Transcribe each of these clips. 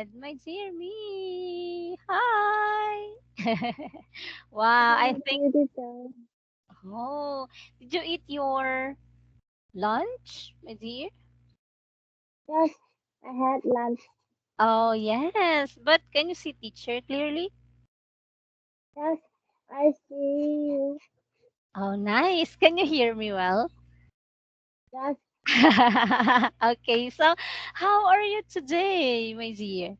ahead. My dear me. Hi. Wow, I Thank think, you, teacher. oh, did you eat your lunch, my dear? Yes, I had lunch. Oh, yes. But can you see teacher clearly? Yes, I see you. Oh, nice. Can you hear me well? Yes, Okay, so how are you today, my dear?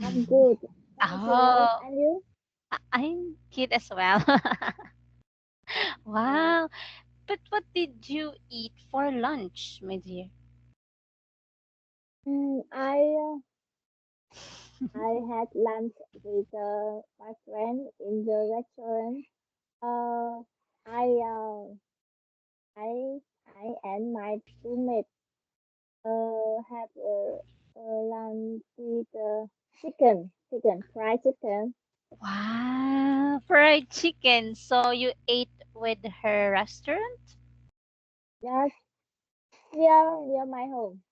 I'm good. Thank you. Oh, And you? I'm cute as well. Uh, Wow. But what did you eat for lunch, my dear? mm, I I had lunch with my friend in the restaurant. Uh, I uh, I I and my roommate have lunch with fried chicken. Wow, fried chicken. So you ate with her restaurant? Yes, near my home.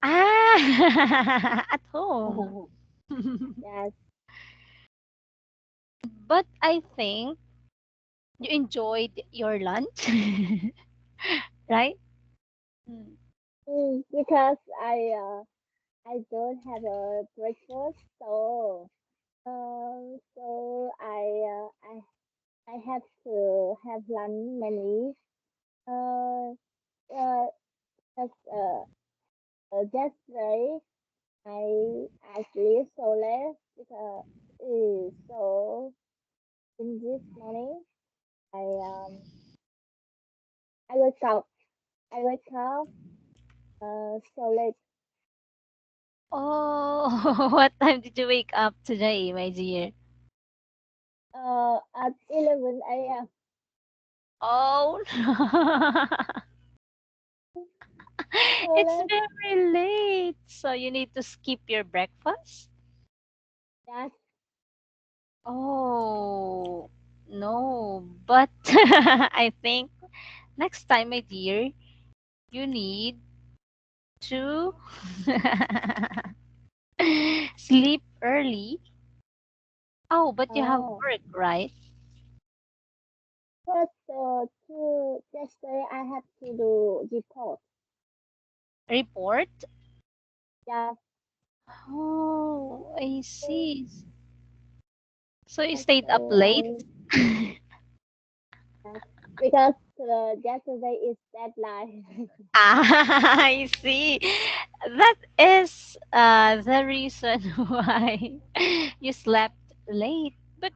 Ah, at home. Yes. But I think you enjoyed your lunch, right? Mm. Because I don't have a breakfast, so I have to have lunch mainly. Uh, uh, just Yesterday I sleep so late because so in this morning I um I wake up I wake up so late Oh, what time did you wake up today, my dear? at 11 a.m. Oh, So it's late. very late. So you need to skip your breakfast? Yes. Oh, no. But I think next time, my dear, you need to sleep early. Oh, but you have Oh. work, right? But yesterday I have to do report. Report? Yeah, Oh, I so see. So you stayed up so late? uh, because yesterday is deadline. Ah, I see. That is the reason why you slept late. But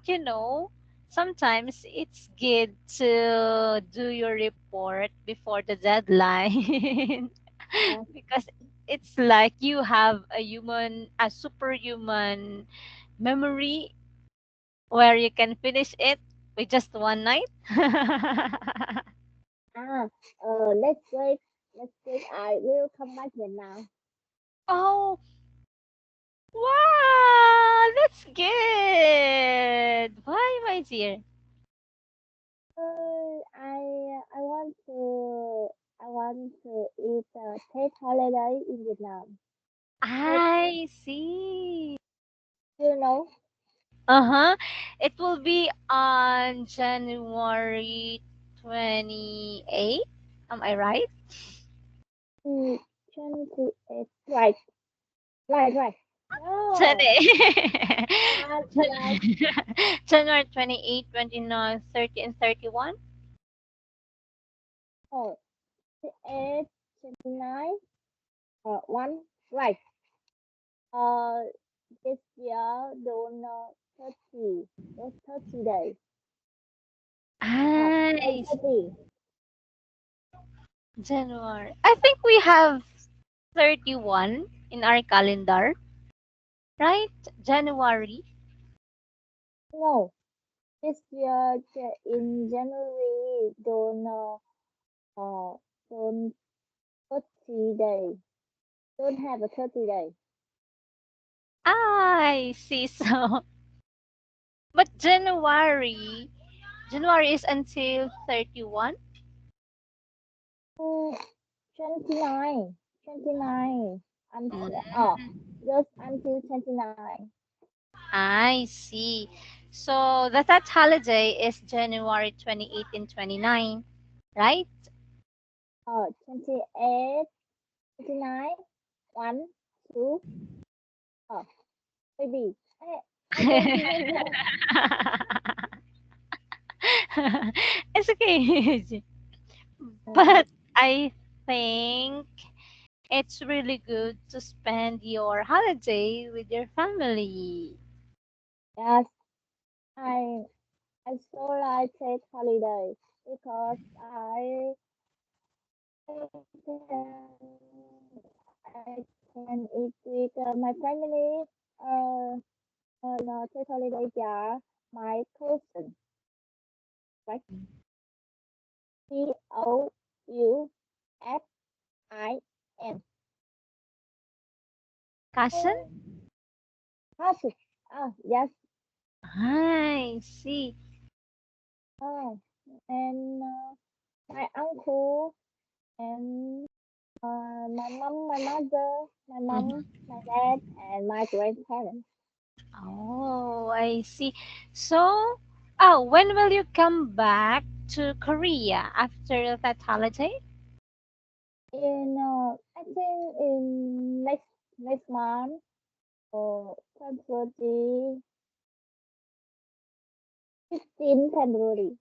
sometimes it's good to do your report before the deadline Yeah. because it's like you have a superhuman memory where you can finish it with just one night. Ah, let's wait. Let's wait. I will come back right now. Oh, wow, that's good. Why, my dear? I want to eat a Tết holiday in Vietnam. Tết, I see. you know, Uh-huh. It will be on January 28th. Am I right? mm, 28. Right, right. Oh, 20. right. January 28, 29, 30, and 31. Oh, 28, 29. One. Right. Uh, this year don't 30. It's 30 days. I 30. January. I think we have 31 in our calendar, right? January. No, this year in January don't 30 days. Don't have a 30 days. I see. So, but January is until 31. Mm, 29. 29. Mm. Until, oh. just until 29. I see. So the Tet holiday is January 28 and 29, right? 28, 29, 1, 2, oh, maybe. I don't remember. It's okay. Mm, But I think it's really good to spend your holiday with your family. yes, I I so like take holidays because I can eat with my family. Uh, no, take holidays, yeah. My cousin, right? Cousin. Cousin? Oh, cousin. Yes. I see. Oh, and my uncle and my mother, my mom, Mhm. my dad, and my grandparents. Oh, I see. So, oh, when will you come back to Korea after that holiday? I think in next month or February, 15 February.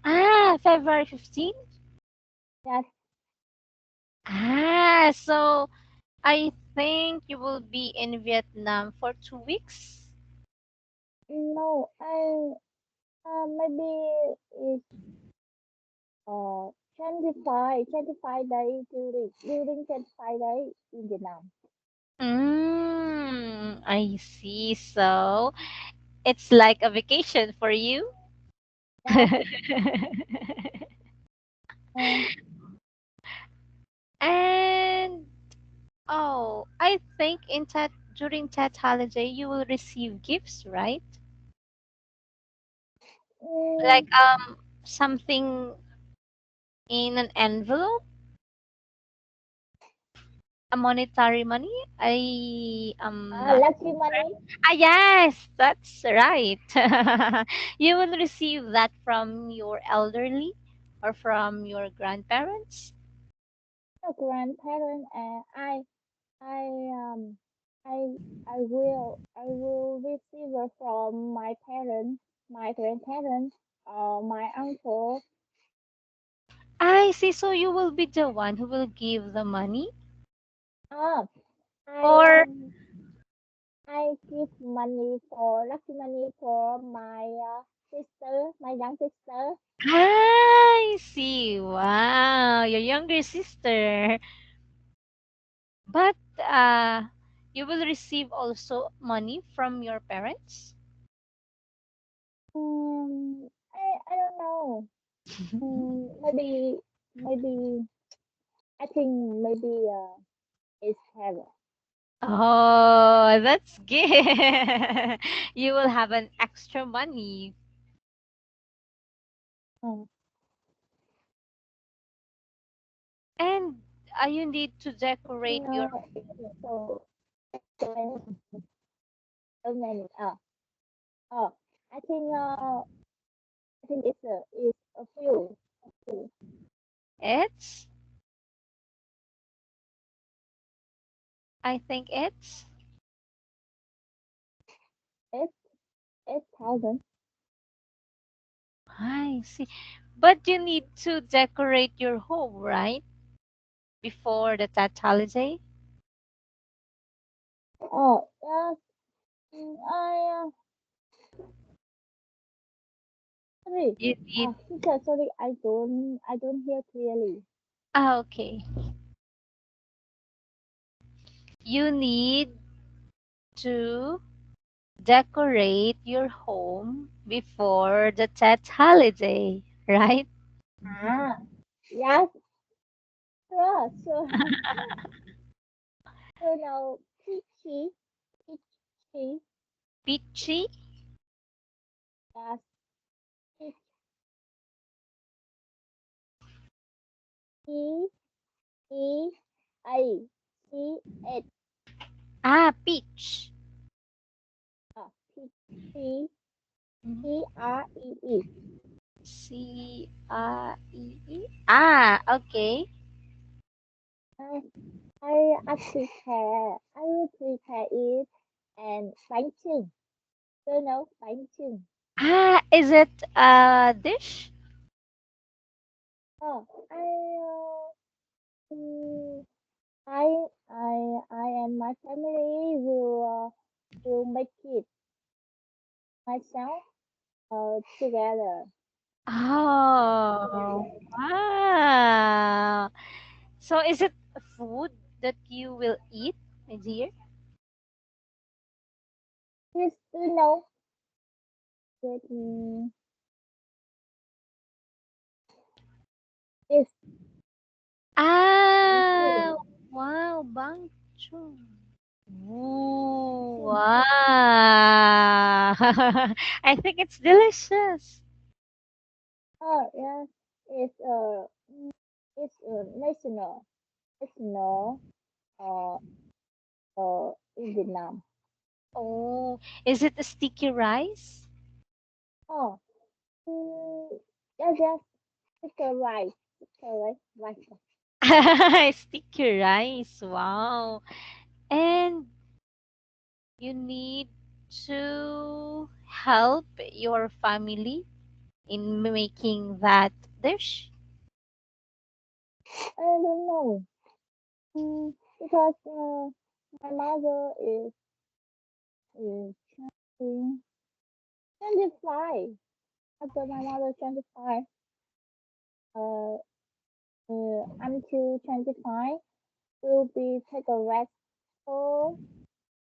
Ah, February 15th? Yes. Ah, so I think you will be in Vietnam for 2 weeks. No, I maybe it's 25 days during 25 days in Vietnam. I see. So it's like a vacation for you. Yes. Uh, And oh, I think in that during that holiday you will receive gifts, right? Like mm, something in an envelope, a monetary money. I am not. lucky money. Ah, yes, that's right. You will receive that from your elderly or from your grandparents. Grandparents. I um I I will receive it from my parents, my grandparents, my uncle. I see. So you will be the one who will give the money, Ah, I or I give money for lucky money for my sister, my young sister. I see. Wow, your younger sister. But you will receive also money from your parents. I don't know. Maybe I think maybe it's heaven. Oh, that's good. You will have an extra money. Mm. And you need to decorate your. So so many. Uh, I think it's a few. Few. It's, I think it's. It's 8,000. I see. But you need to decorate your home, right? Before the Tet holiday. Oh, yes. I sorry. You need. Teacher, sorry. I don't hear clearly. Ah, okay. You need to decorate your home before the Tet holiday, right? Ah, yes. Sure, sure. So now, peachy, Peachy. yes, peachy, A C H. Ah, peach. P P Mhm. P R E E. C-R-E-E. Ah, okay. I I will prepare it and bánh chưng. Do you know bánh chưng? Ah, is it a dish? Oh, mm, I and my family will make it myself together. Oh, wow. So is it a food that you will eat, my dear? Yes, do you know that is bánh chưng. Ah, wow, bangchun. Bánh Ooh, chưng. wow. I think it's delicious. Oh yeah, it's national uh in Vietnam. Oh, is it a sticky rice? Oh, yeah, just sticker rice. Sticky rice. Wow. And you need to help your family in making that dish. I don't know. Because my mother is 25. After my mother 25, uh, until 25, will be take a rest. So,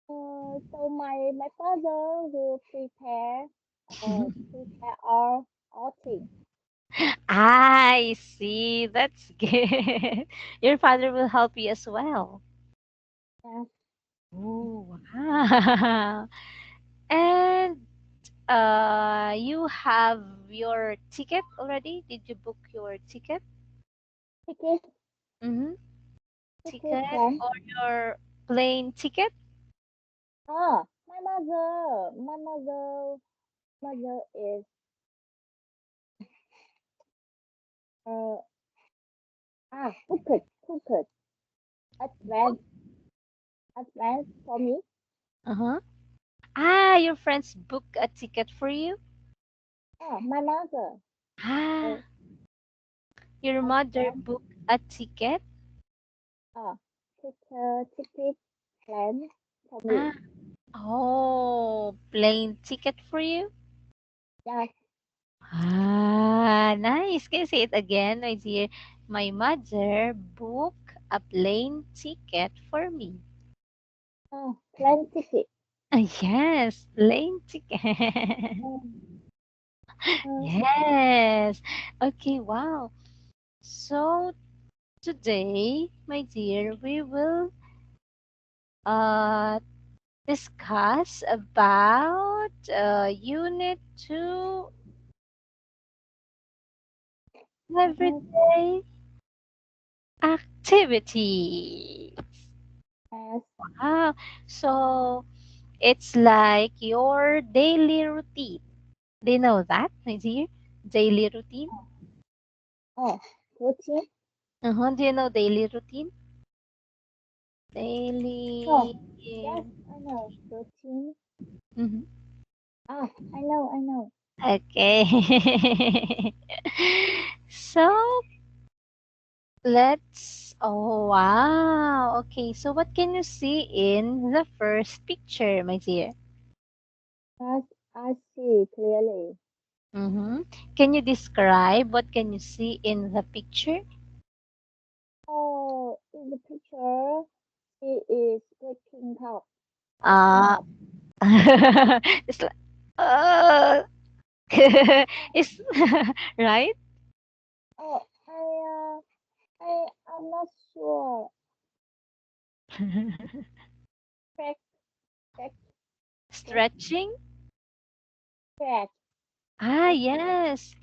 so my father will prepare all things. I see. That's good. Your father will help you as well. Yes, Oh, wow. And you have your ticket already? Did you book your ticket? ticket, Mm-hmm. ticket Ticket plan. or your plane ticket? Mother is uh booked advance advance for me. Uh-huh. Ah, your friends book a ticket for you? My mother uh, Ah, your mother advance booked a ticket? uh ticket plan for me. Ah, oh, plane ticket for you? Yes, Ah, nice. Can you say it again, my dear? My mother booked a plane ticket for me. plan ticket. Yes, plane ticket. Um, uh, Yes. Okay, wow. So today, my dear, we will uh discuss about unit 2 uh-huh, everyday activity. yes, Wow. So it's like your daily routine. Do you know that, my dear? Daily routine? oh, routine. Uh-huh. Do you know daily routine? Oh, Daily. yes, I know routine. Mhm. I know. Okay. So let's. Oh, wow. Okay. So what can you see in the first picture, my dear? Yes, I see clearly. Mm-hmm. Can you describe what can you see in the picture? Oh, in the picture, she is waking Uh, up. it's like, uh, it's right. Oh, I'm not sure. Check, check, check, Stretching. check, Ah, check. yes.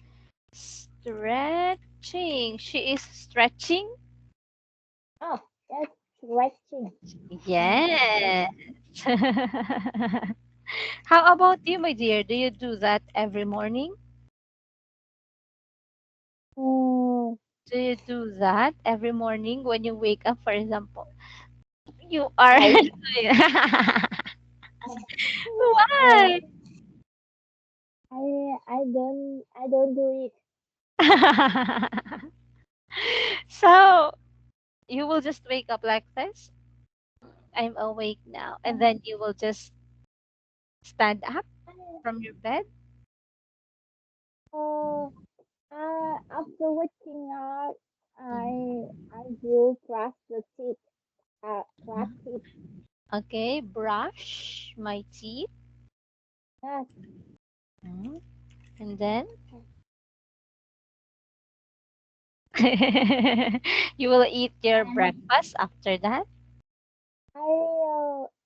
Stretching. She is stretching. Oh, Yes, stretching. Stretch. Yes. How about you, my dear? Do you do that every morning? Mm, Do you do that every morning when you wake up, for example? You are no. doing Uh, Why? I don't do it. So you will just wake up like this. I'm awake now. And Uh, then you will just stand up from your bed. uh, after waking up, Mhm. I will brush the teeth. Brush teeth. Okay, brush my teeth. Yes. Mhm. And then you will eat your And breakfast after that.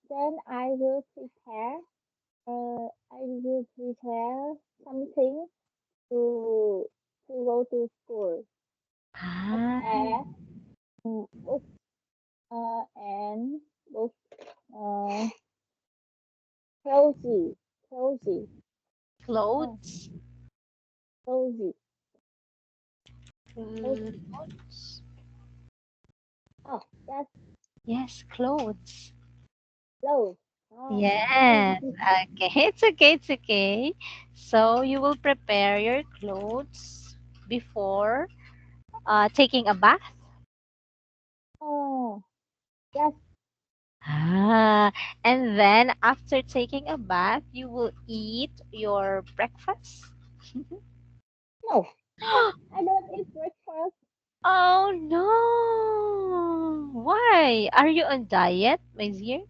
then I will prepare. I will prepare something to go to school. Ah, Prepare books and books clothes, clothes, oh, clothes. clothes, clothes. Clothes. Oh, that's Yes, clothes. clothes. Oh, Yes. Okay. It's okay. It's okay. So you will prepare your clothes before taking a bath. oh, yes. Ah, and then after taking a bath, you will eat your breakfast. No, I don't eat breakfast Oh no! Why? Are you on diet, my dear?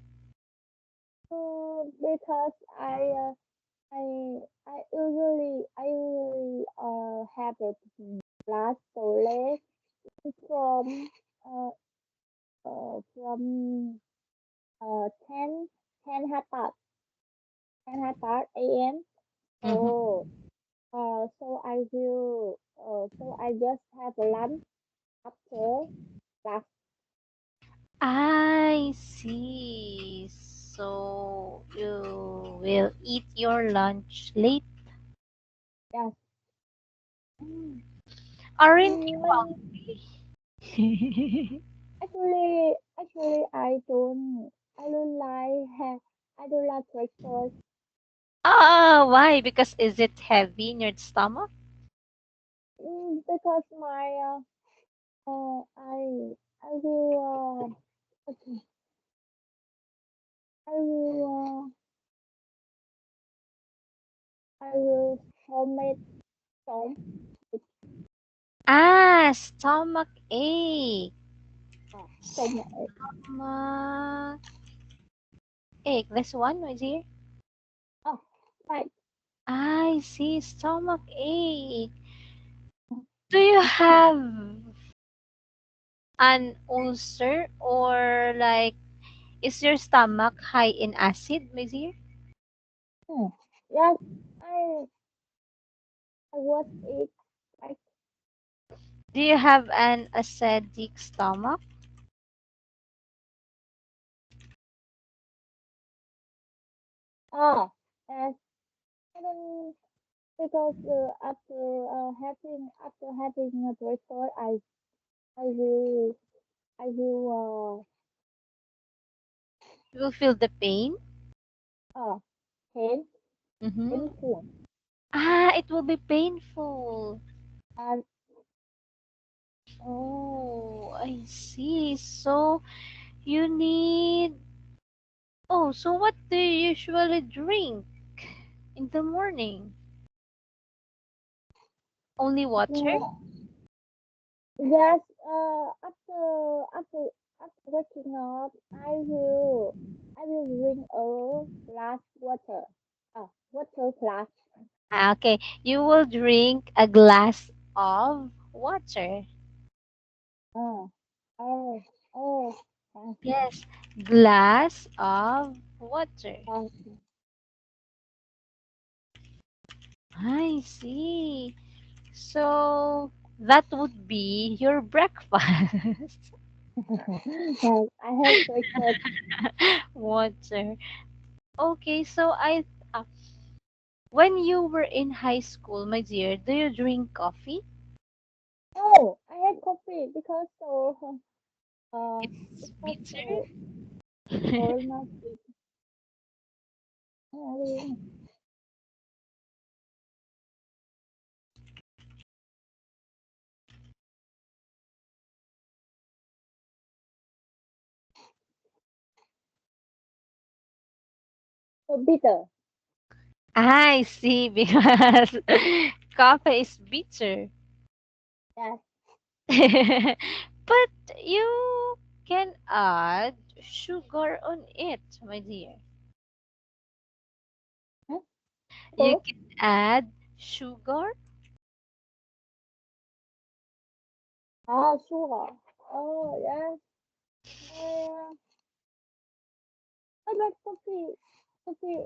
because I usually have a glass salad from uh from 10 10 half past 10 half past a.m. Mm-hmm. So I just have a lunch after class. I see. So you will eat your lunch late. Yes. Aren't you When hungry? actually I don't like breakfast. Ah, why? Because is it heavy in your stomach? Because my I will okay, I will I will vomit some Ah, stomach ache. some Stomach ache. This one, my dear. oh right. I see. Stomach ache. Do you have an ulcer or like is your stomach high in acid, my dear? Hmm. Yes, I I was it like Do you have an acidic stomach? ah yes. I don't because after having a breakfast, I will I will You will feel the pain? pain Mm-hmm. painful Ah, it will be painful. and Oh, I see. So you need. Oh, so what do you usually drink in the morning? Only water? uh, yes after waking up I will drink a glass water water glass Ah, okay, you will drink a glass of water. uh, oh oh Yes, glass of water. uh, I see. So that would be your breakfast. Yes, I have breakfast. Water. Okay, so uh, when you were in high school, my dear, do you drink coffee? Oh, I had coffee because uh It's because bitter. not sweet. Uh, bitter. I see, because coffee is bitter. Yes. But you can add sugar on it, my dear. Huh? You Oh, can add sugar. sugar. Oh, yes. I like coffee. Coffee.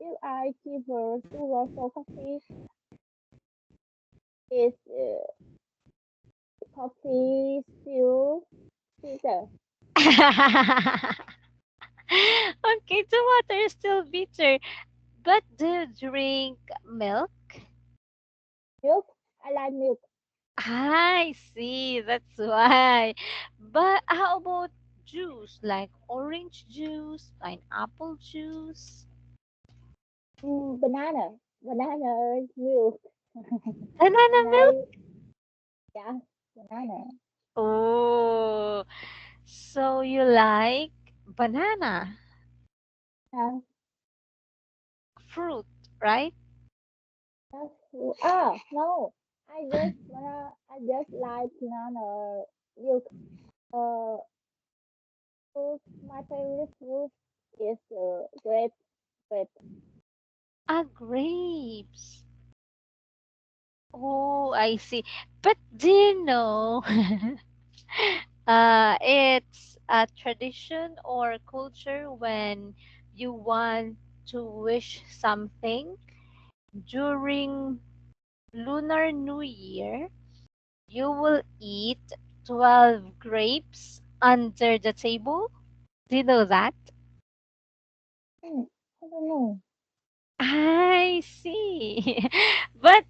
If I give sugar for coffee, is coffee still bitter? Okay, the water is still bitter. But do you drink milk? Milk. I like milk. I see, that's why. But how about juice, like orange juice, pineapple juice, Banana. Banana milk. I banana milk? like, yeah, banana. Oh, so you like banana Uh, fruit, right? no. I just like banana milk. Uh, fruit. My favorite fruit is grape. Grape. Ah, grapes. Oh, I see. But do you know, it's a tradition or culture when you want to wish something during Lunar New Year, you will eat 12 grapes under the table. Do you know that? Hmm, I don't know. I see. But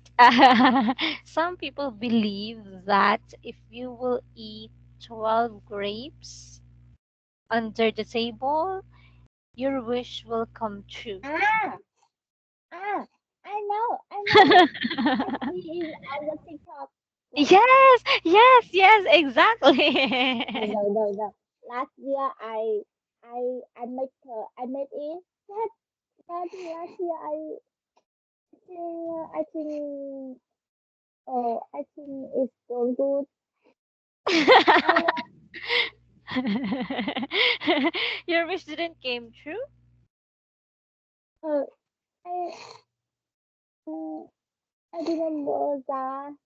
some people believe that if you will eat 12 grapes under the table, your wish will come true. Ah, ah, I know. I see it on the TikTok. Wait, Yes, yes, yes, exactly. no. Last year I made it. That last year I think it's so good. I Your wish didn't came true? uh, I uh, I remember the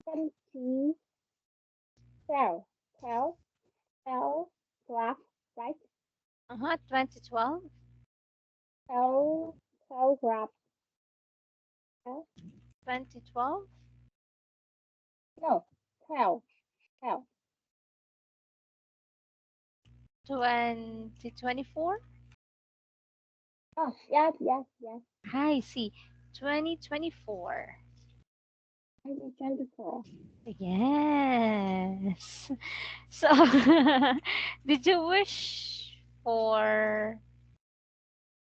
empty cell cell cell graph right Uh-huh, 2012, cell cell graph cell 2012, no cell cell 2024. yes I see, 2024. 2024. Yes. So, did you wish for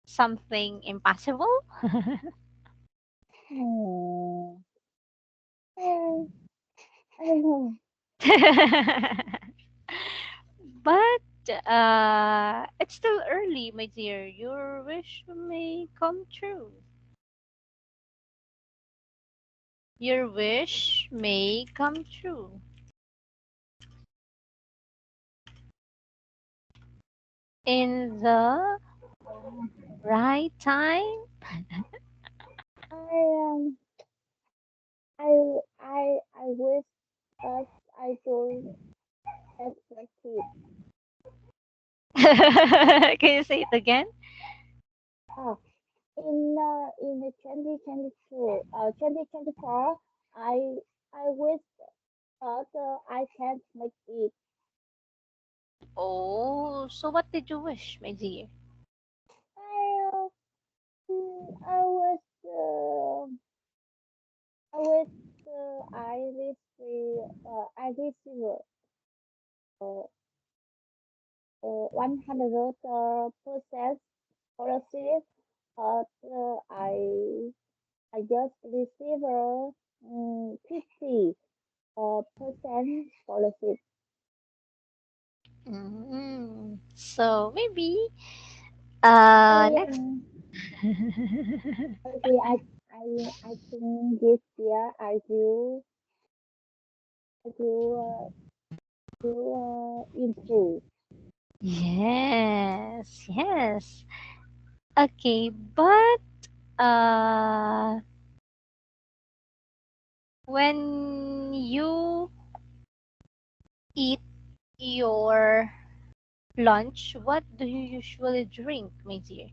something impossible? Hmm. I don't know. But it's still early, my dear. Your wish may come true. Your wish may come true in the right time. I I wish us I don't have like kids. Can you say it again? Ah, in the 2024, I wish but I can't make it. Oh, so what did you wish, my dear? I I was I was I received 100% scholarship, but I just received 50 percent scholarship. So maybe next. Yeah, maybe I think this year I will improve. Yes, yes. Okay, but uh when you eat your lunch, what do you usually drink, my dear?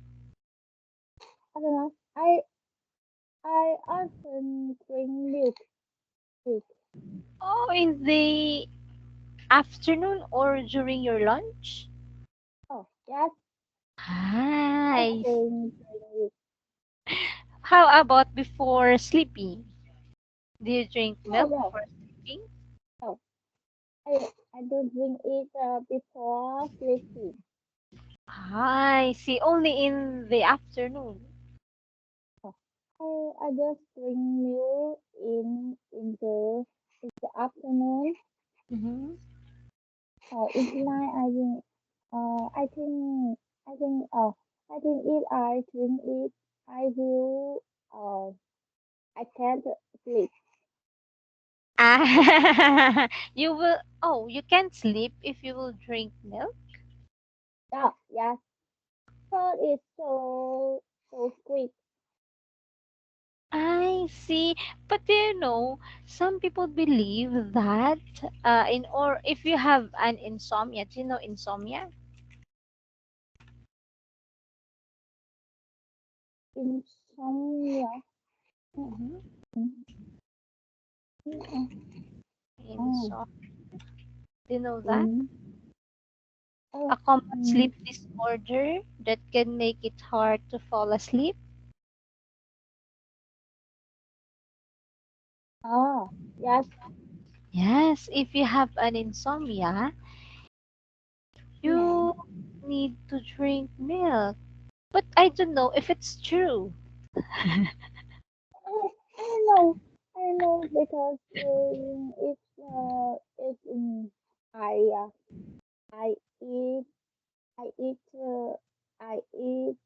I don't know. I often drink milk. Oh, in the afternoon or during your lunch? Oh, yes, Hi. drink milk. How about before sleeping? Do you drink No, milk no, before sleeping? no. I don't drink it before sleeping. I see. Only in the afternoon. Oh, I just drink milk in the afternoon. Mm-hmm. In the night I drink. I think. I think if I drink it, I will. I can't sleep. Ah, you will. Oh, you can't sleep if you will drink milk. Oh, yes. But it's so sweet. I see. But do you know, some people believe that in or if you have an insomnia, do you know insomnia? Insomnia. Mm-hmm. Oh, Insomnia. Do you know that? in, oh, A common mm, sleep disorder that can make it hard to fall asleep. oh, yes. Yes, if you have an insomnia, Mm. you need to drink milk. But I don't know if it's true. I know because it's I eat I eat I eat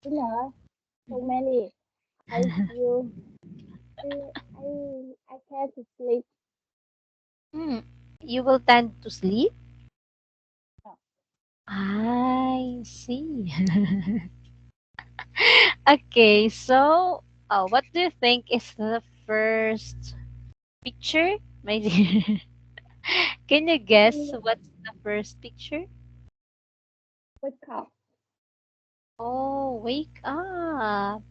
dinner so many. I feel I can't sleep. Hmm. You will tend to sleep? No. I see. Okay, so what do you think is the first picture, my dear? Can you guess I what's the first picture? wake up. Oh, wake up.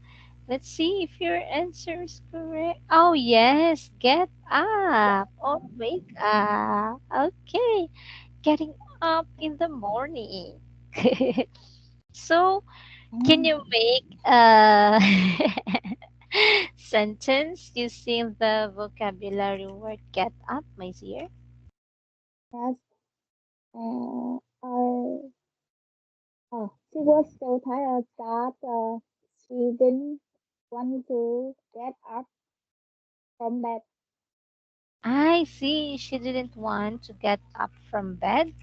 Let's see if your answer is correct. Oh, yes, get up or wake up. Okay, getting up in the morning. So, can Mm. you make a sentence using the vocabulary word get up, my dear? Yes. I she was so tired that she didn't want to get up from bed. I see. She didn't want to get up from bed,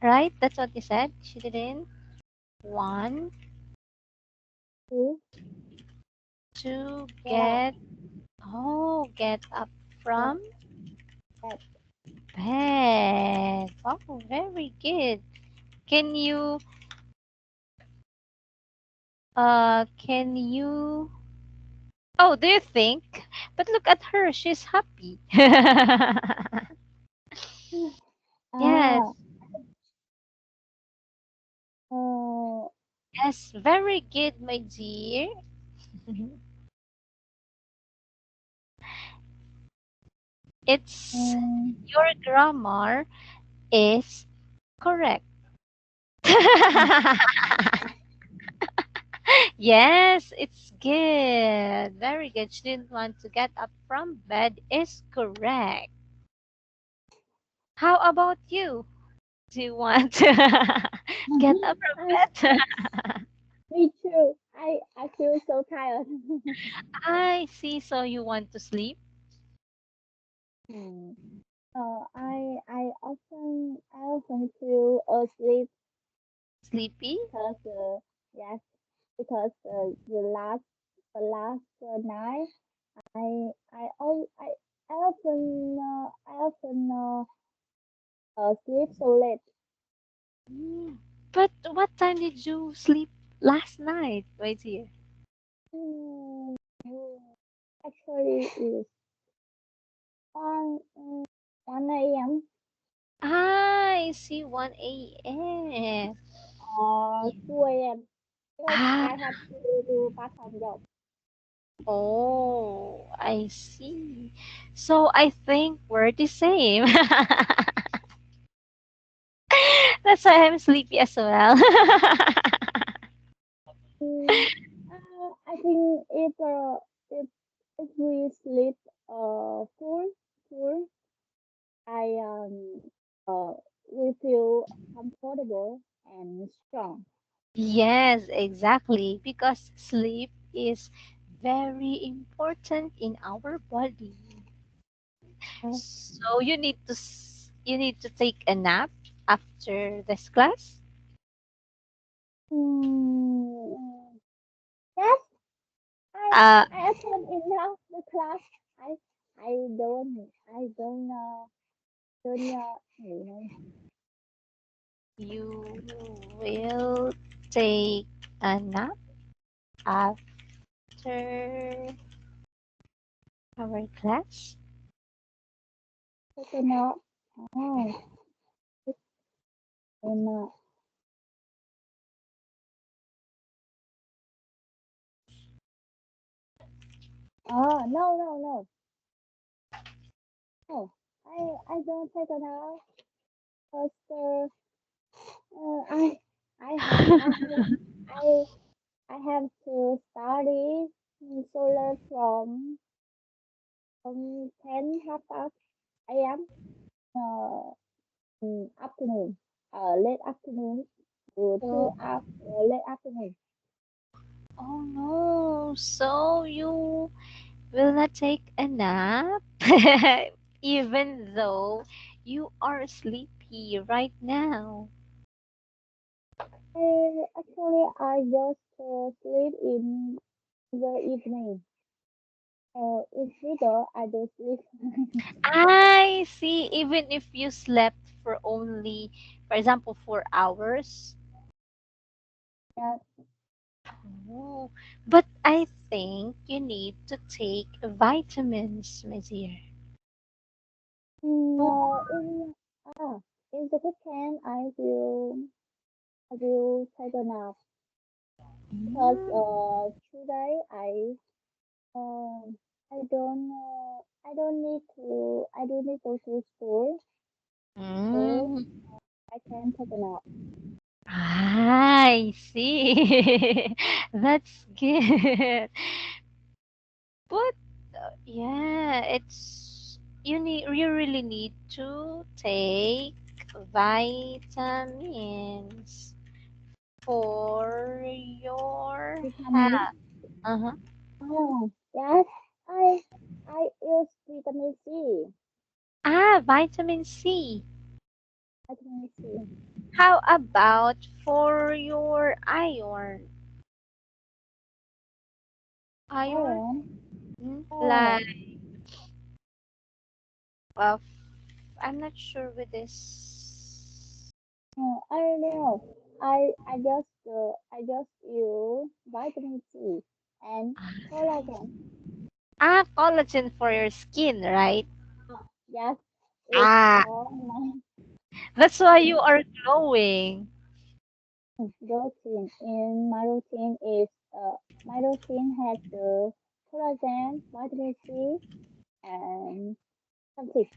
right? That's what you said. She didn't want She to get get up up from bed. bed. Oh, very good. Can you can you oh, do you think? But look at her, she's happy. Yes, Ah, uh, yes, very good, my dear. It's Mm, your grammar is correct. mm, Yes, it's good. Very good. She didn't want to get up from bed is correct. How about you? Do you want to get up I, from bed? me too. I feel so tired. I see. So you want to sleep? Hmm. I often feel asleep Sleepy? because yes, because the last night I sleep so late. Mm. But what time did you sleep last night, my dear? Mm, actually, it's one 1 a.m. I see 1 a.m. or 2 a.m. because Ah, I have to do part-time job. oh, I see. So I think we're the same. That's why I'm sleepy as well. Mm, I think if if we sleep full, I uh we feel comfortable and strong. Yes, exactly. Because sleep is very important in our body. Uh, So you need to take a nap after this class. mm, yes, I Uh, I attend enough the class. I I don't you know. you will take a nap after our class. Take a nap. Oh, take a nap. Oh, no. No, I don't take a nap because I have I I have to study solar from 10 half past a.m. Uh, afternoon, late afternoon to Oh, 2 hours late afternoon. oh no. So you will not take a nap even though you are sleepy right now. I just sleep in the evening. In middle, I don't sleep. I see. Even if you slept for only, for example, 4 hours. Yeah. Oh, but I think you need to take vitamins, my dear. Oh. In in the weekend, I will take a nap because Mm. today I don't need to go to school, so Mm. I can take a nap. I see. That's good. But yeah, you really need to take vitamins for your Vitamin. health. Uh-huh. Yes, I I use vitamin C. Ah, vitamin C. Vitamin C. How about for your iron? Iron? Iron. Like, Oh, uh, I'm not sure with this. I don't know. I just use vitamin C and collagen. Ah, collagen for your skin, right? Yes, it's Ah, for my that's why you are glowing. routine. In my routine is my routine has the collagen, vitamin C, and something.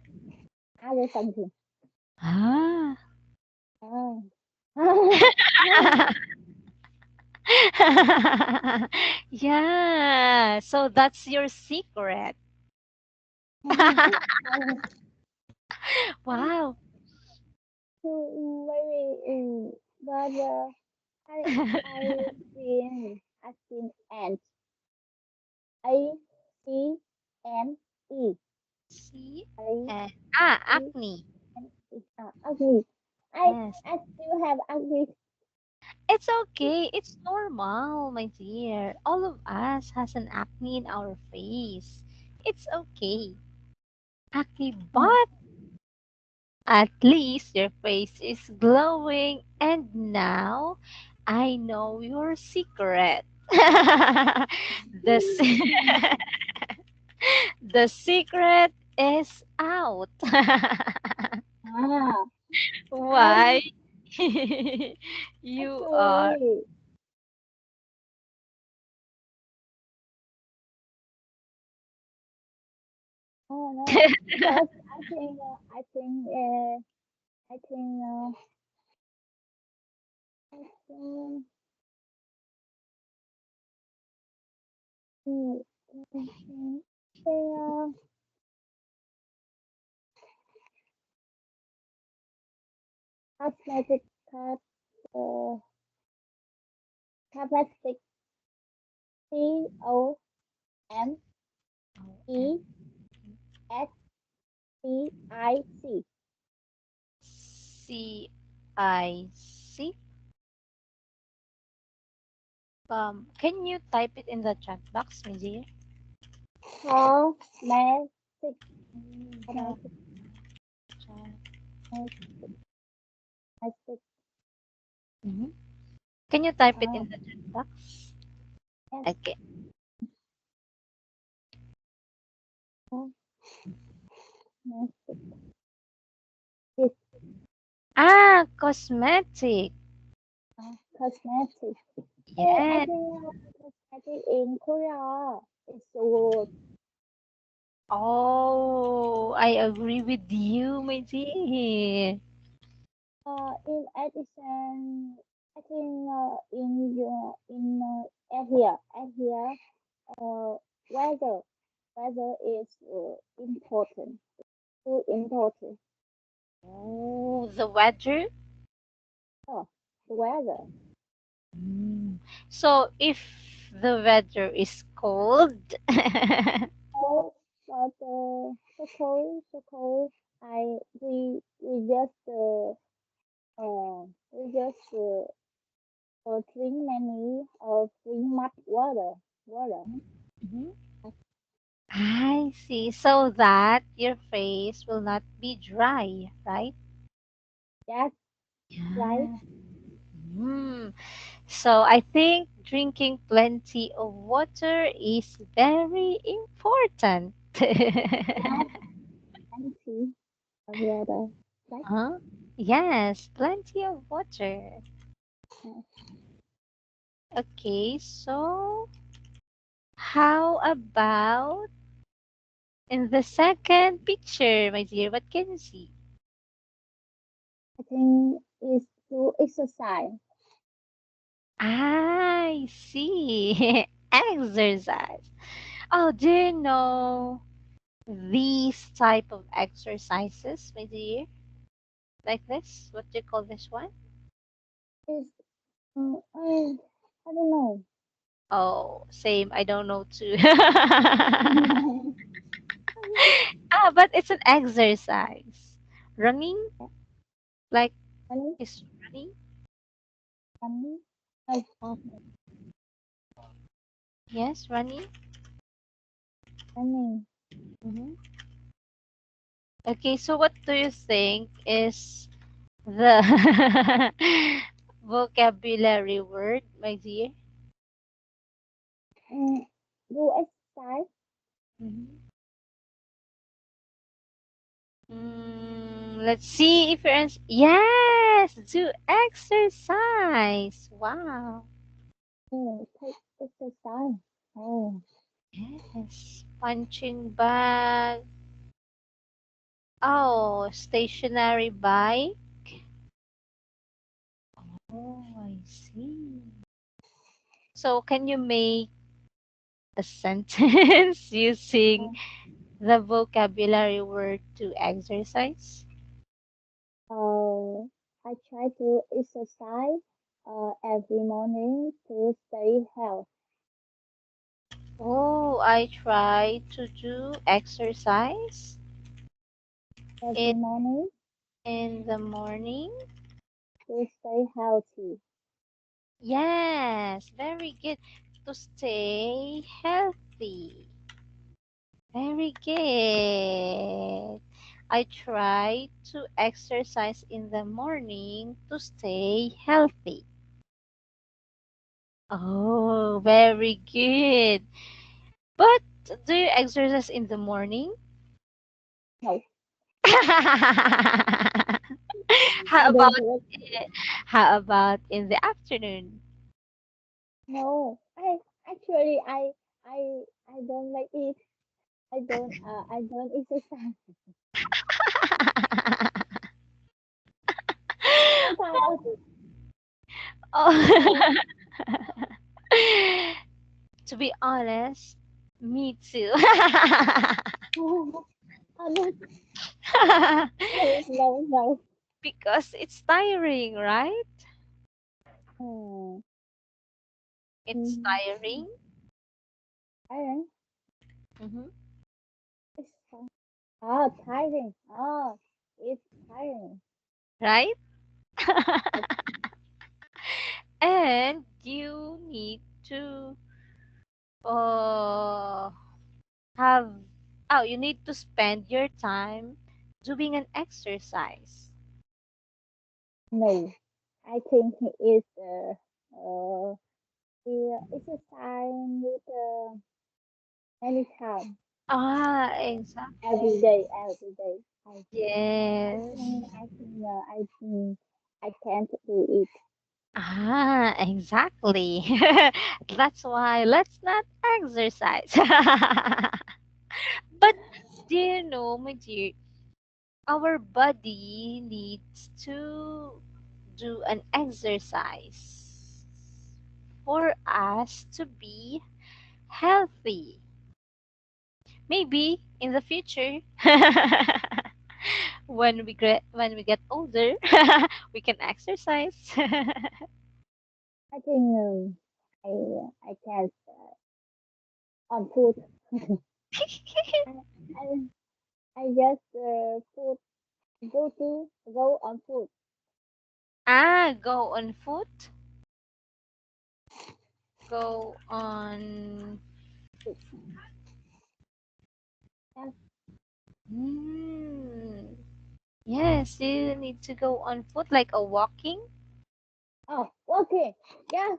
I will something. Ah. Oh. Yeah, so that's your secret. Wow. So maybe, but I I seen ant. A C N E. See? A And C acne. N E. Ugly. I Yes. I still have ugly. It's okay. It's normal, my dear. All of us has an acne in our face. It's okay. Acne, but at least your face is glowing. And now I know your secret. the, se- the secret is out. Ah, Why? You are. actually, oh no, because I think I think mm, cosmetic cut uh cosmetic COMEXPIC. CIC. Can you type it in the chat box, my dear? Cosmetic Mm, cosmetic chat. cosmetic. Mhm. Can you type it Uh, in the chat box? yes, Okay. cosmetic. This Cosmetic. cosmetic. Hey, I Yes. think cosmetic in Korea is so good. Oh, I agree with you, my dear. In addition, I think in here, weather is important. Too important. Oh, the weather. Oh, the weather. Mm. So if the weather is cold, Oh, but so cold. We just drink many drink much water. Mhm. I see. So that your face will not be dry, right? That's right. Yeah. Mm. So I think drinking plenty of water is very important. Yes, plenty of water. Right. Huh? Yes, plenty of water. Okay, so how about in the second picture, my dear? What can you see? I think it's to exercise. I see. Exercise. Oh, do you know these type of exercises, my dear? Like this? What do you call this one? It's, I don't know. Oh, same. I don't know too. But it's an exercise. Running, like Funny, is running. funny. Oh, Oh, yes, running. funny. Hmm. Okay, so what do you think is the vocabulary word, my dear? Mm, do exercise. Mhm. Let's see if you're yes, do exercise. Wow. Take exercise. Oh, Yes. Punching bag. Oh, stationary bike. Oh, I see. So can you make a sentence using Uh, the vocabulary word to exercise? uh, I try to exercise every morning to stay healthy. Oh, I try to do exercise in Every morning in the morning. to stay healthy. Yes, very good. To stay healthy. Very good. I try to exercise in the morning to stay healthy. Oh, very good. But do you exercise in the morning? No, How I about don't do it. how about in the afternoon? No, I don't like it. I don't exercise. Sometimes Oh. uh, To be honest, me too. no, no, no. Because it's tiring, right? Uh, It's mm, tiring. I don't. Hmm. It's oh tiring. Oh, it's tiring. Right? Yes, And you need to uh, have, oh, you need to spend your time doing an exercise. no, I think it's the exercise need any time, Ah, exactly. every day, every day. Yes. I think I can't do it. Ah, exactly. That's why let's not exercise. But do you know, my dear, our body needs to do an exercise for us to be healthy. Maybe in the future, when we get older, we can exercise. I think I can't on food. I I, I just food go on food. Ah, go on foot. Go on. Yes. Hmm. Yes, you need to go on foot like a walking. Oh, okay. Yeah,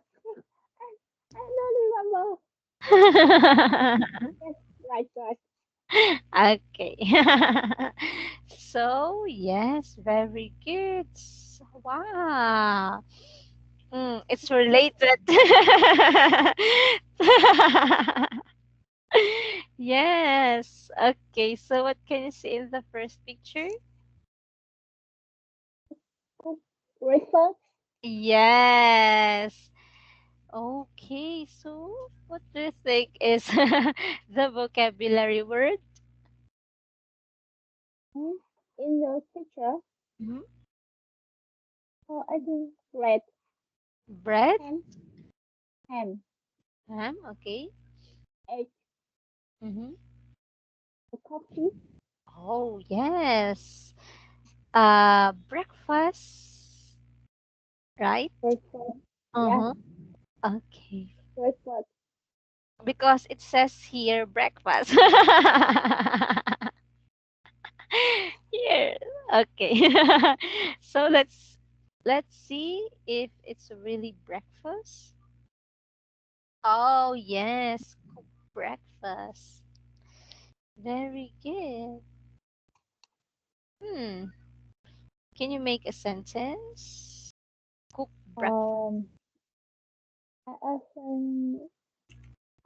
I don't remember. Yes, right, right. Okay. So, yes, very good. Wow. It's related. Yes. Okay, so what can you see in the first picture? Cook breakfast. Yes. Okay, so what do you think is the vocabulary word? Hmm, in the picture, Mhm. I think bread, Bread? ham, ham, Okay. egg, Mm-hmm. coffee, Oh, yes. Breakfast, right? breakfast. Yeah, Uh-huh. Okay. breakfast. Because it says here breakfast. Here. Okay. So let's see if it's really breakfast. Oh, yes. Cook breakfast. Very good. Hmm. Can you make a sentence? Cook breakfast. Um, I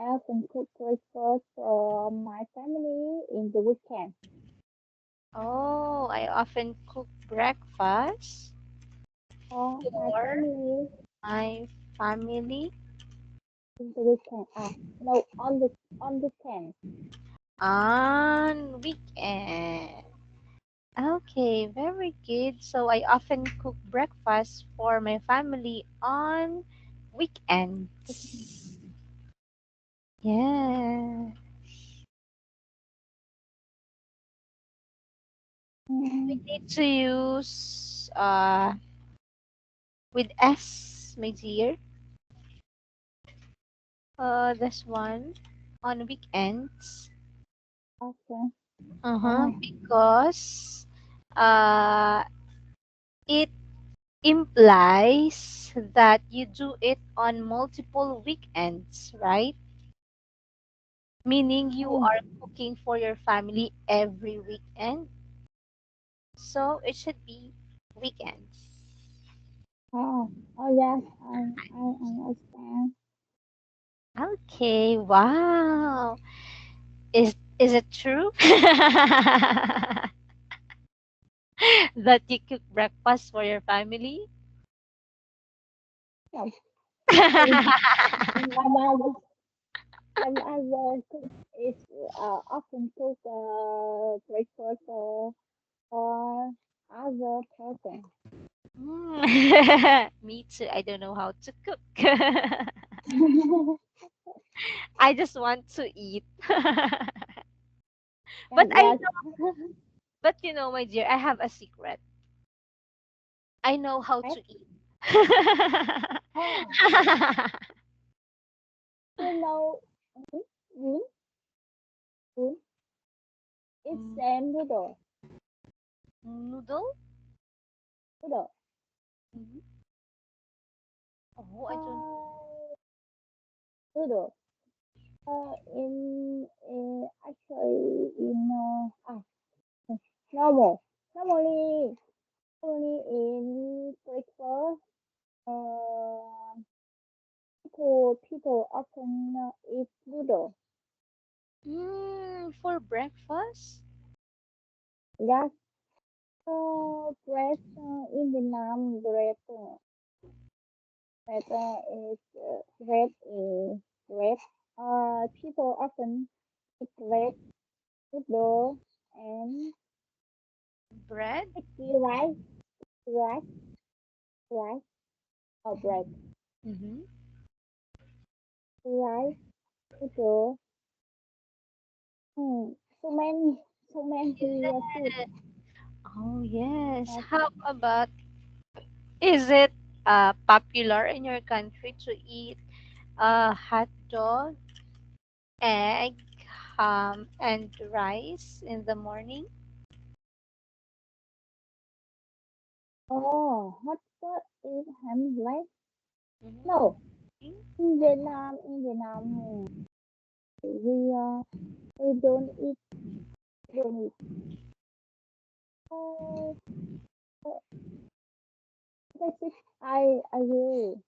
often cook breakfast for my family in the weekend. Oh, I often cook breakfast for my for family my family in the weekend. No, on weekend. on weekend. Okay, very good. So I often cook breakfast for my family on weekends. Yeah. We Mm, need to use with S, my dear. This one on weekends. okay. Uh-huh. Oh, Because uh it implies that you do it on multiple weekends, right? Meaning you oh, are cooking for your family every weekend. So it should be weekends. oh, yes, I understand. Okay, wow. Is it true that you cook breakfast for your family? No, actually, my mother, my mother cook is often cook breakfast for other person. Me too. I don't know how to cook. I just want to eat. Yes, but I yes. but you know, my dear, I have a secret. I know how Right? to eat. Oh, you know, bún, bún. It's Mm, noodle, noodle? noodle. Mhm. Oh, I don't. Uh, noodle. Actually normal. Normally, normally in breakfast, uh, people often eat noodle. For breakfast? Yes, bread in Vietnam, bread. People often eat bread, noodle, and Bread? sticky rice, rice, or bread, Mm-hmm. rice, noodle. Hmm, so many, so many food. Oh, yes. Yes. How about, is it popular in your country to eat hot dog, egg, and rice in the morning? Oh, hot pot is ham rice. Mm-hmm. No, in Vietnam, we don't eat. Uh, basic, I will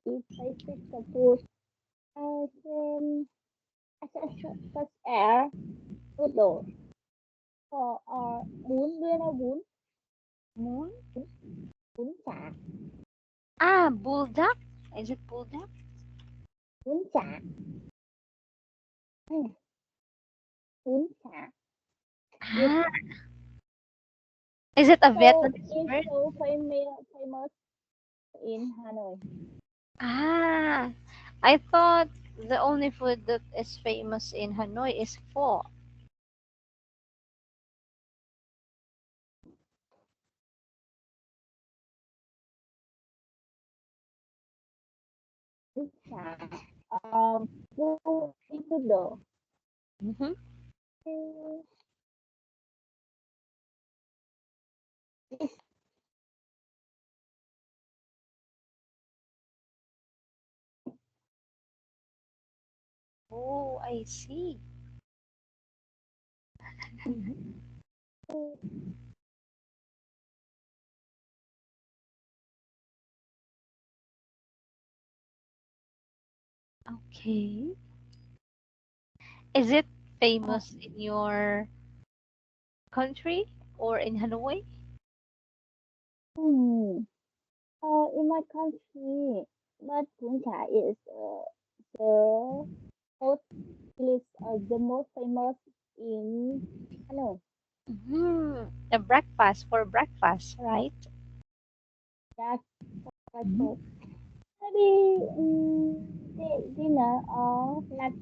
eat basic food as such as noodle or bún, do you know bún? Moon? Bún, bún chả, Ah, bulldog? Is it bulldog? bún chả, ừ, bún chả. Yes, Ah, is it a Vietnamese it's word? so famous in Hanoi. Ah, I thought the only food that is famous in Hanoi is pho. Bún chả, bún noodle. Mm-hmm. Mm, It's Oh, I see. Okay. Is it uh, famous in your country or in Hanoi? Hmm. In my country, but Punta is the most the most famous in Hanoi. The breakfast for breakfast, right? That's quite cool. Maybe dinner or lunch.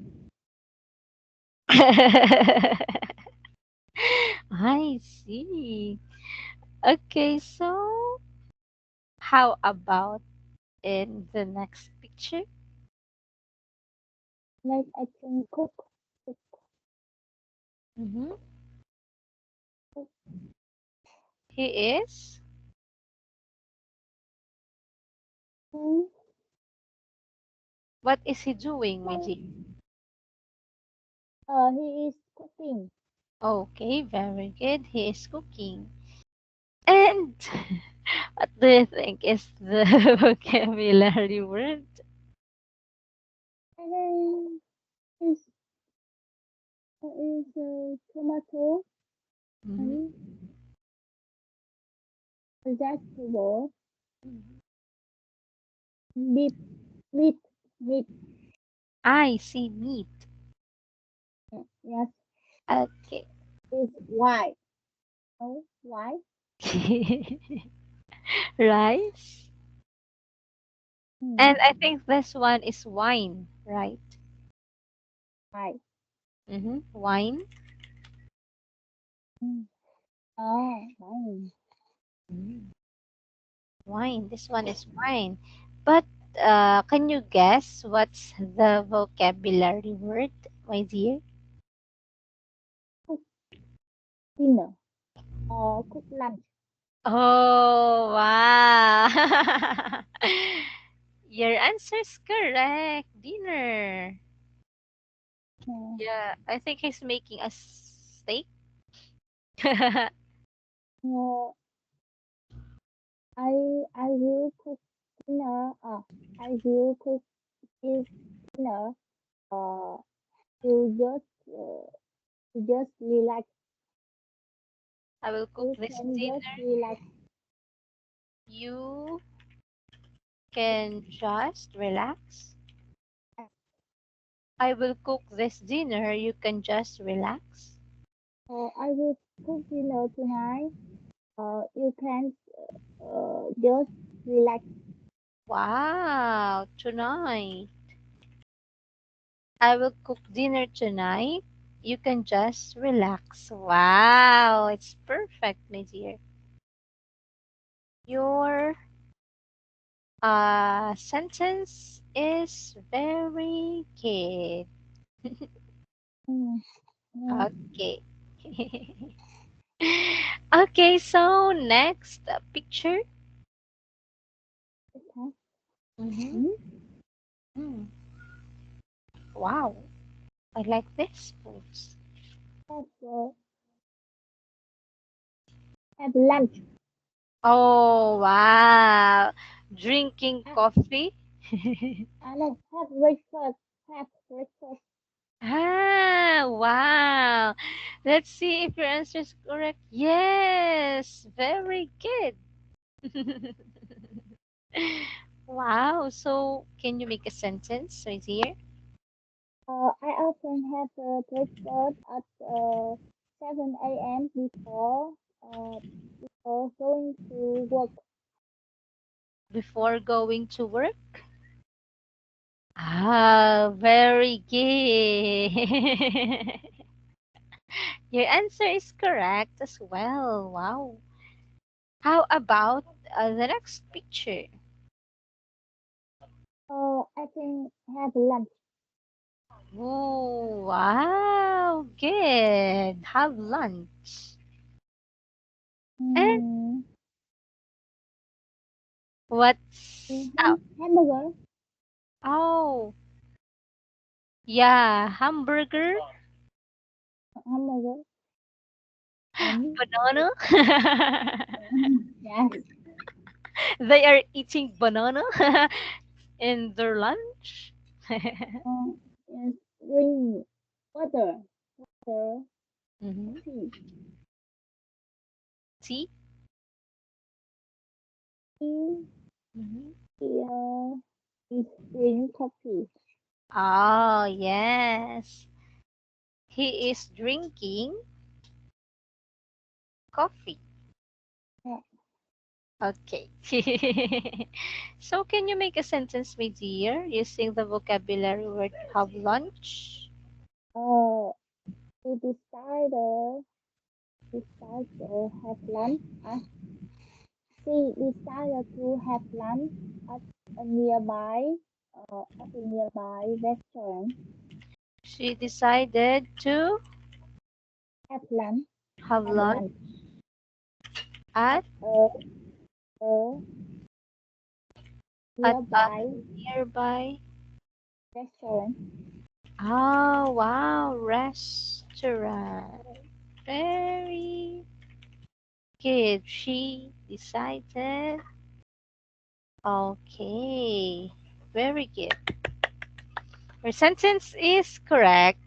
I see. Okay, so how about in the next picture? Like I can cook. Mm-hmm. cook. He is. Mm, What is he doing, my well, dear? he is cooking. Okay, very good. He is cooking. And what do you think is the vocabulary word? And then is tomato Mhm. and vegetable, meat, meat, meat. I see meat. Yes, Okay. is white. No, white. Rice. And Mm, I think this one is wine, right? white. Wine. Mm. Oh, wine. Mm. Wine. This one is wine. But can you guess what's the vocabulary word, my dear? Cook dinner or cook lunch. Oh, wow. Your answer is correct. Dinner. Uh, Yeah, I think he's making a steak. uh, I will cook dinner. I will cook this dinner. Uh, to just relax. I will cook You this can just dinner. relax. You can just relax. I will cook this dinner. You can just relax. I will cook dinner tonight. You can just relax. Wow, tonight. I will cook dinner tonight. You can just relax. Wow, it's perfect, my dear. Your sentence is very good. Mm, mm, Okay. Okay, so next picture. okay. Mm-hmm. Mm, Mm. Wow, I like this foods. have, have lunch. Oh, wow. Drinking Ah, coffee. no, have breakfast. Have breakfast. Wow. Let's see if your answer is correct. Yes, very good. Wow. So, can you make a sentence right here? I often have breakfast at 7 a.m. before going to work. Before going to work? Very good. Your answer is correct as well. Wow. How about the next picture? I can have lunch. Oh, wow. Good. Have lunch. And Mm, what's hamburger. oh, yeah, hamburger, Hamburger. And banana. yes, They are eating banana in their lunch. yes, drink water, water, Mhm. tea. Tea? He Hmm. is drink coffee. Oh, yes. He is drinking coffee. Yeah. Okay. So, can you make a sentence, my dear, using the vocabulary word have lunch? Uh, we decided have lunch. She decided to have lunch at a nearby restaurant. She decided to Have lunch have have lunch lunch at at a a nearby nearby. restaurant. Oh, wow, restaurant. Very good. She decided. Okay, very good. Your sentence is correct.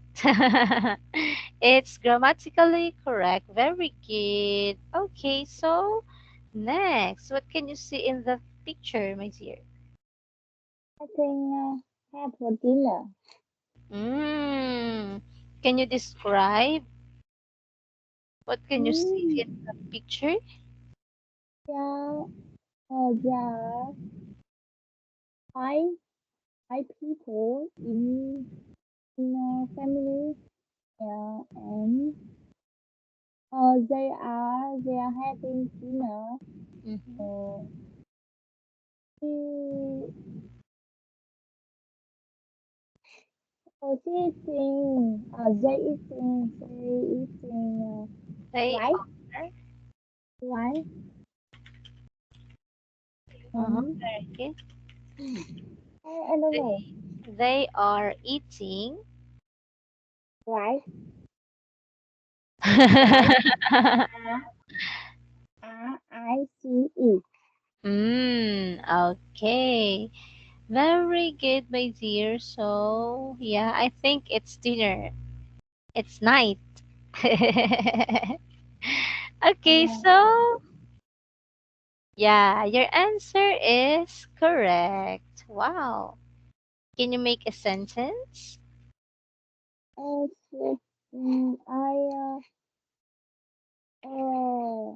It's grammatically correct. Very good. Okay, so next, what can you see in the picture, my dear? I think have for dinner. Mm. Can you describe what can you see in Mm, the picture? yeah, yeah, five five people in a family. And they are having dinner. Mhm. Uh, she she eating. They eating They rice, are. rice, and Very good. I don't know. They are eating. Rice, rice. R R-I-C-E. Okay. Very good, my dear. So, yeah, I think it's dinner. It's night. Okay, Uh, so, yeah, your answer is correct. Wow. Can you make a sentence? so, uh,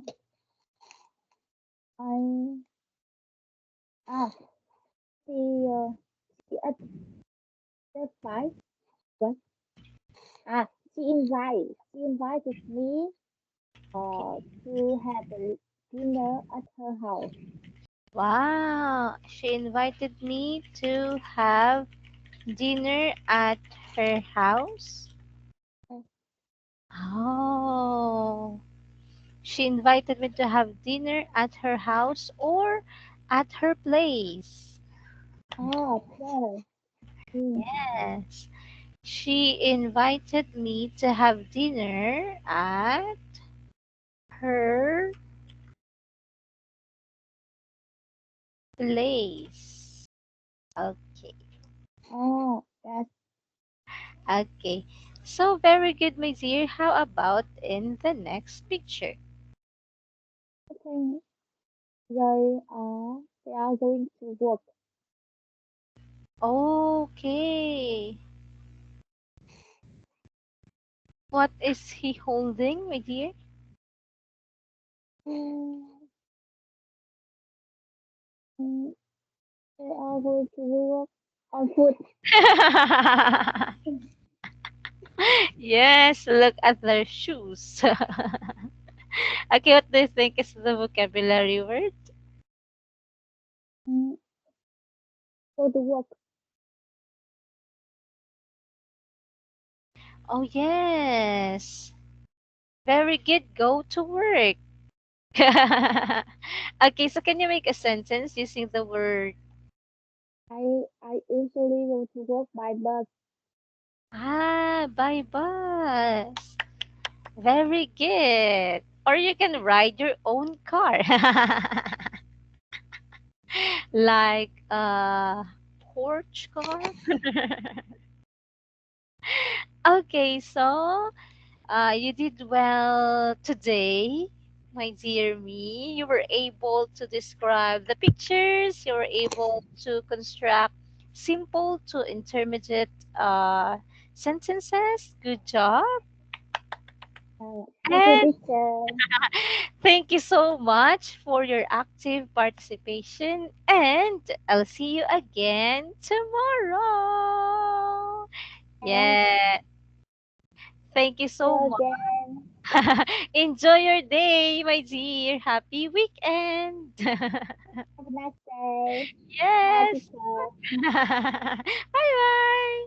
I ah she at the five. What? Ah, she invited me Okay. to have a dinner at her house. Wow. She invited me to have dinner at her house. Uh, Oh. She invited me to have dinner at her house or at her place. Paris. Mm. Yes. She invited me to have dinner at her place. Okay. That's Okay. So very good, my dear. How about in the next picture? I think they are going to work. Okay. What is he holding, my dear? Mm, mm, they are going to work on food. Yes, look at their shoes. Okay, what do you think is the vocabulary word? Mm, go to work. Oh, yes. Very good. Go to work. Okay, so can you make a sentence using the word I usually go to work by bus. by bus? Very good. Or you can ride your own car. Like a porch car. Okay, so you did well today. My dear me, you were able to describe the pictures, you were able to construct simple to intermediate sentences. Good job. Thank you, And teacher. thank you so much for your active participation. And I'll see you again tomorrow. And Yeah. Thank you see so you much. again. Enjoy your day, my dear. Happy weekend. Have a nice day. Bye, Yes. teacher. Bye bye.